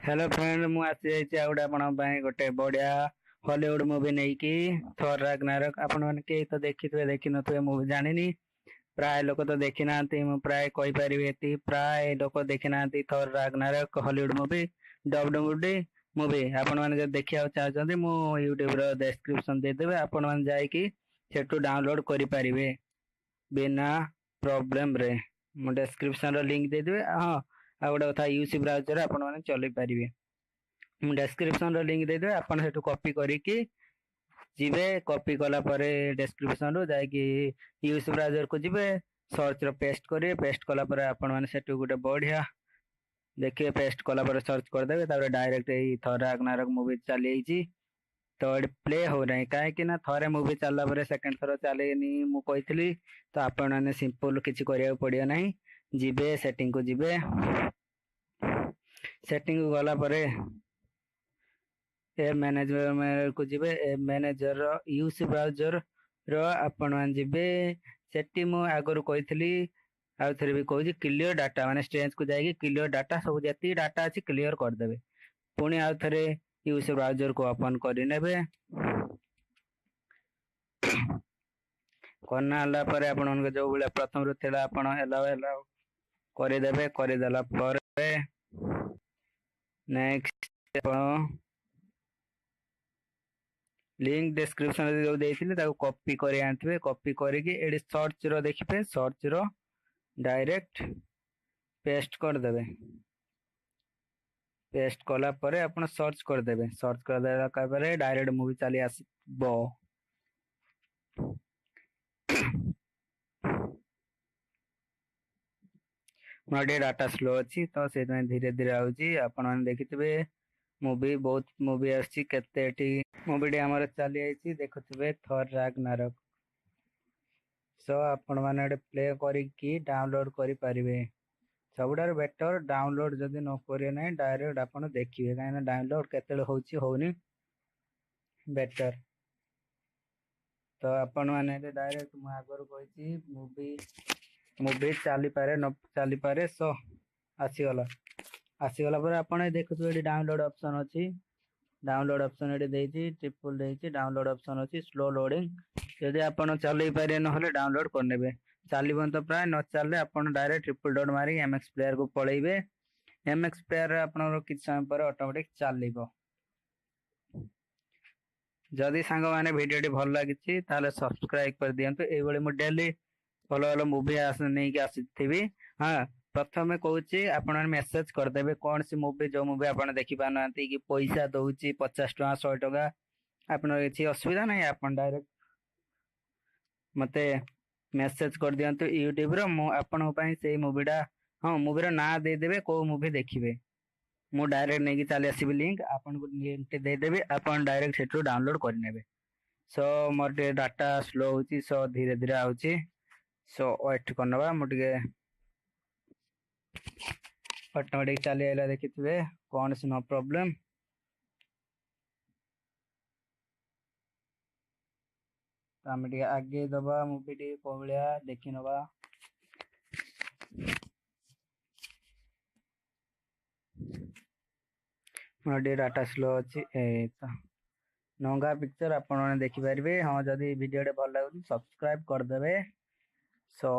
hello friend मु आसी जाइए आ गोटे आपण गोटे बढ़िया हॉलीवुड मूवी नहीं कि थॉर रैग्नारॉक आपण मैंने कई तो देखिथे देखि नथिबे मूवी जानिनी प्राय लोक तो देखि नांती मु प्राय कहि परिबे एति प्राय लोक देखि नांती Thor Ragnarok Hollywood movie dubbed movie आपण मैंने जब देखिया चाहछन्ती मु YouTube रो डिस्क्रिप्शन दे देबे आपण मैंने जाई कि सेटू डाउनलोड करि परिबे बिना प्रॉब्लम रे मु डिस्क्रिप्शन रो लिंक दे देबे हां आ गोटे कथा यूसी ब्राउजर आपण मैंने चलई पारिबे मु डिस्क्रिप्शन रो लिंक दे देबे आपण सेटू कॉपी करिकि जिबे कॉपी कला परे डिस्क्रिप्शन रो जाय कि यूसी ब्राउजर को जिबे सर्च रो पेस्ट करिवे पेस्ट कला परे आपण मैंने सेटू गोटे बढ़िया देखिए पेस्ट कला परे सर्च कर देबे तापर डायरेक्ट एई थॉर रैग्नारॉक मूवी चली आइची तो एड प्ले हो नहीं कहीं ना थरे मूवी चलला परे सेकंड थर चलेनी मु कहितली तो आपण मैंने सिंपल किछि करिया पड़ियो नहीं जिबे सेटिंग को जिबे सेटिंग को गला परे ए मैनेजर को जिबे ए मैनेजर यूसी ब्राउजर रो आपण मान जिबे सेटी मु आगरु कहितली आउ थरे भी कहूची क्लियर डाटा माने स्ट्रेंज को जाएगी क्लियर डाटा सब जति डाटा अछि क्लियर कर देबे पुणी आउ थरे यूसी ब्राउजर को ओपन करि नेबे करना हला परे आपण मन जो बेला प्रथम रु थेला आपण एला करि देबे करि देला परे नेक्स्ट लिंक डिस्क्रिप्शन रे जो देइथिले ताको कॉपी करि आनथिबे कॉपी करिकि एडी सर्च रो देखिबे सर्च रो डायरेक्ट पेस्ट कर देबे पेस्ट कला परे आपण सर्च कर देबे सर्च कर देला परे डायरेक्ट मूवी चली आसीबो मोटे डाटा स्लो अच्छी तो से धीरे धीरे आउची आपण माने देखिथिबे मूवी बहुत मूवी आसी केते एटी मूवी हमर चली आइची देखुथिबे थॉर रैग्नारॉक सो आपण माने प्ले करिकि डाउनलोड करि परिबे सबुडार बेटर डाउनलोड जदि न करिए नै डायरेक्ट आपण देखिबे काहे ना डाउनलोड केते होची होनी बेटर तो आपण माने डायरेक्ट मु आगर कहिची मूवी मूवी चली पारे न चली पारे सो आसीगला पर आपण देखुथु एडी डाउनलोड ऑप्शन अछि डाउनलोड ऑप्शन एडी देइची ट्रिपल देइची डाउनलोड ऑप्शन अछि स्लो लोडिंग यदि आपण चलई पारे न होले डाउनलोड कर नेबे चालीबन तो प्राय न चलले आपण डायरेक्ट ट्रिपल डॉट मारी एमएक्स प्लेयर को पळेइबे एमएक्स प्लेयर आपण किछ समय पर ऑटोमेटिक चलीबो जदि सांग माने वीडियो भल लागिछि ताले सब्सक्राइब कर दियंतु एई बळे मु डेली भलो भलो मूवी नहीं कि आसीथिबी हाँ प्रथम कहूँ आपण मेसेज करदेवे कौन सी मूवी जो मूवी आप देखी पाना कि पैसा दौची 50 टका 100 टका आपन किसी असुविधा नहीं आप डायरेक्ट मते मेसेज कर दियंतु यूट्यूब रो मु आपन पई से मूवीटा हाँ मूवी रो ना दे देबे को मूवी देखिबे मु डायरेक्ट नहीं कि चली आसीबी लिंक आपन को लिंक दे देबे आपन डायरेक्ट सेटू डाउनलोड कर नेबे सो मोर डाटा स्लो होची सो धीरे धीरे आउची सो वेट करनबा मुटिके ऑटोमेटिक चली आइला देखिथिबे कौन सी नो प्रॉब्लम आमे टिके आगे दबा मूवी टी कोबलिया देखि नबा मोर डाटा स्लो अछि ए त नंगा पिक्चर आपण देखि पारिबे हां जदी वीडियो भल लागु सब्सक्राइब कर देबे सो